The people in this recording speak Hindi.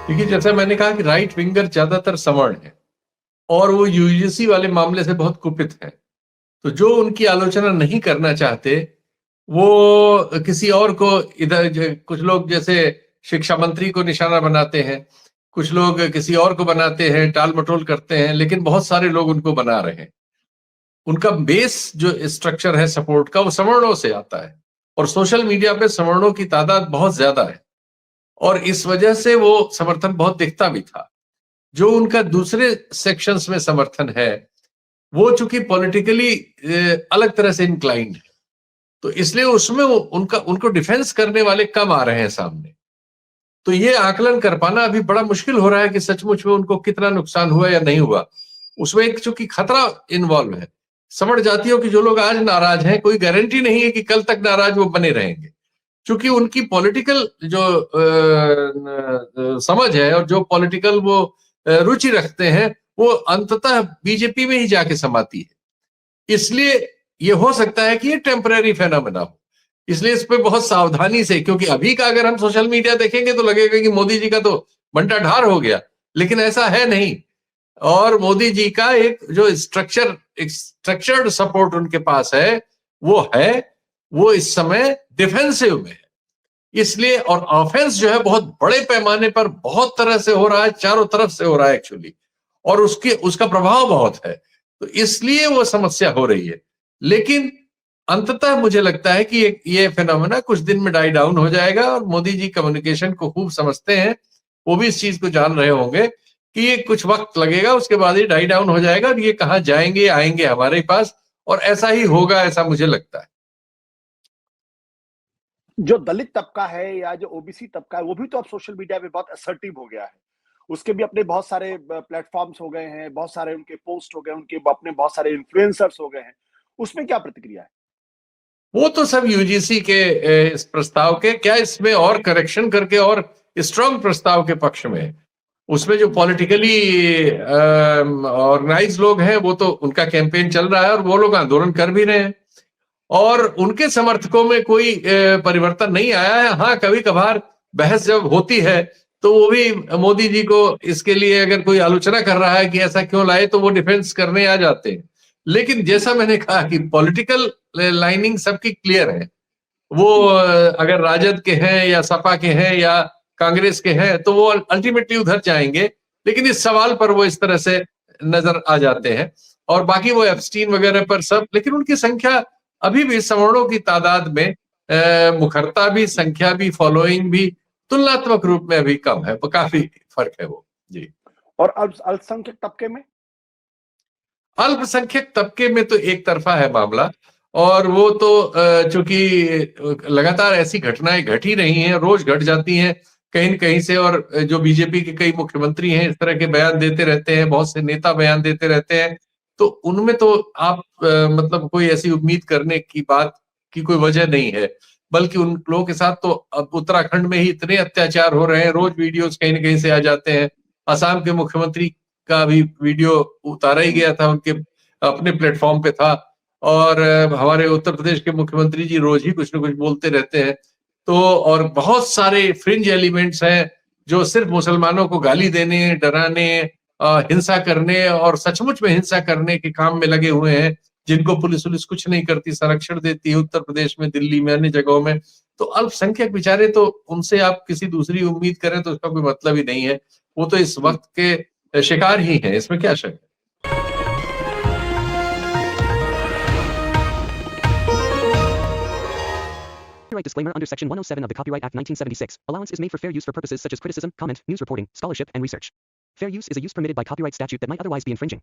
देखिए, जैसा मैंने कहा कि राइट विंगर ज्यादातर सवर्ण है और वो यूजीसी वाले मामले से बहुत कुपित है। तो जो उनकी आलोचना नहीं करना चाहते, वो किसी और को इधर कुछ लोग जैसे शिक्षा मंत्री को निशाना बनाते हैं, कुछ लोग किसी और को बनाते हैं, टाल मटोल करते हैं, लेकिन बहुत सारे लोग उनको बना रहे हैं। उनका बेस जो स्ट्रक्चर है सपोर्ट का, वो सवर्णों से आता है और सोशल मीडिया पे सवर्णों की तादाद बहुत ज्यादा है और इस वजह से वो समर्थन बहुत दिखता भी था। जो उनका दूसरे सेक्शंस में समर्थन है, वो चूंकि पॉलिटिकली अलग तरह से इंक्लाइंड है, तो इसलिए उसमें उनका उनको डिफेंस करने वाले कम आ रहे हैं सामने। तो ये आकलन कर पाना अभी बड़ा मुश्किल हो रहा है कि सचमुच में उनको कितना नुकसान हुआ या नहीं हुआ। उसमें एक चूंकि खतरा इन्वॉल्व है। सवर्ण जातियों की जो लोग आज नाराज हैं, कोई गारंटी नहीं है कि कल तक नाराज वो बने रहेंगे, क्योंकि उनकी पॉलिटिकल जो समझ है और जो पॉलिटिकल वो रुचि रखते हैं, वो अंततः बीजेपी में ही जाके समाती है। इसलिए ये हो सकता है कि ये टेम्पररी फेनोमेना हो। इसलिए इस पे बहुत सावधानी से, क्योंकि अभी का अगर हम सोशल मीडिया देखेंगे तो लगेगा कि मोदी जी का तो बंटा ढार हो गया, लेकिन ऐसा है नहीं। और मोदी जी का एक जो स्ट्रक्चर्ड सपोर्ट उनके पास है, वो इस समय डिफेंसिव में है। इसलिए और ऑफेंस जो है बहुत बड़े पैमाने पर बहुत तरह से हो रहा है, चारों तरफ से हो रहा है एक्चुअली, और उसका प्रभाव बहुत है। तो इसलिए वो समस्या हो रही है। लेकिन अंततः मुझे लगता है कि ये फिनोमेना कुछ दिन में डाई डाउन हो जाएगा और मोदी जी कम्युनिकेशन को खूब समझते हैं। वो भी इस चीज को जान रहे होंगे कि ये कुछ वक्त लगेगा, उसके बाद ये डाई डाउन हो जाएगा और ये कहाँ जाएंगे, आएंगे हमारे पास, और ऐसा ही होगा, ऐसा मुझे लगता है। जो दलित तबका है या जो ओबीसी तबका है, वो भी तो अब सोशल मीडिया पे बहुत असर्टिव हो गया है। उसके भी अपने बहुत सारे प्लेटफॉर्म्स हो गए हैं, बहुत सारे उनके पोस्ट हो गए, उनके अपने बहुत सारे इन्फ्लुएंसर्स हो गए हैं। उसमें क्या प्रतिक्रिया है? वो तो सब यूजीसी के इस प्रस्ताव के क्या, इसमें और करेक्शन करके और स्ट्रांग प्रस्ताव के पक्ष में। उसमें जो पॉलिटिकली ऑर्गेनाइज लोग हैं, वो तो उनका कैंपेन चल रहा है और वो लोग आंदोलन कर भी रहे हैं और उनके समर्थकों में कोई परिवर्तन नहीं आया है। हाँ, कभी कभार बहस जब होती है तो वो भी मोदी जी को इसके लिए अगर कोई आलोचना कर रहा है कि ऐसा क्यों लाए, तो वो डिफेंस करने आ जाते हैं। लेकिन जैसा मैंने कहा कि पॉलिटिकल लाइनिंग सबकी क्लियर है। वो अगर राजद के हैं या सपा के हैं या कांग्रेस के हैं, तो वो अल्टीमेटली उधर जाएंगे। लेकिन इस सवाल पर वो इस तरह से नजर आ जाते हैं और बाकी वो एब्स्टीन वगैरह पर सब। लेकिन उनकी संख्या अभी भी सवर्णों की तादाद में मुखरता भी, संख्या भी, फॉलोइंग भी तुलनात्मक रूप में अभी कम है। काफी फर्क है वो। जी। और अल्पसंख्यक तबके में? अल्पसंख्यक तबके में तो एक तरफा है मामला, और वो तो चूंकि लगातार ऐसी घटनाएं घट ही रही हैं, रोज घट जाती हैं कहीं न कहीं से। और जो बीजेपी के कई मुख्यमंत्री हैं, इस तरह के बयान देते रहते हैं, बहुत से नेता बयान देते रहते हैं। तो उनमें तो आप मतलब कोई ऐसी उम्मीद करने की बात की कोई वजह नहीं है। बल्कि उन लोगों के साथ तो अब उत्तराखंड में ही इतने अत्याचार हो रहे हैं, रोज वीडियोस कहीं न कहीं से आ जाते हैं। असम के मुख्यमंत्री का भी वीडियो उतारा ही गया था, उनके अपने प्लेटफॉर्म पे था। और हमारे उत्तर प्रदेश के मुख्यमंत्री जी रोज ही कुछ न कुछ बोलते रहते हैं। तो और बहुत सारे फ्रिंज एलिमेंट्स हैं जो सिर्फ मुसलमानों को गाली देने, डराने, हिंसा करने और सचमुच में हिंसा करने के काम में लगे हुए हैं, जिनको पुलिस कुछ नहीं करती, संरक्षण देती है उत्तर प्रदेश में, दिल्ली में, अन्य जगहों में। तो अल्पसंख्यक बेचारे, तो उनसे आप किसी दूसरी उम्मीद करें तो उसका कोई मतलब ही नहीं है। वो तो इस वक्त के शिकार ही है, इसमें क्या शक है। Copyright disclaimer under Section 107 of the Copyright Act 1976. Allowance is made for fair use for purposes such as criticism, comment, news reporting, scholarship, and research. Fair use is a use permitted by copyright statute that might otherwise be infringing.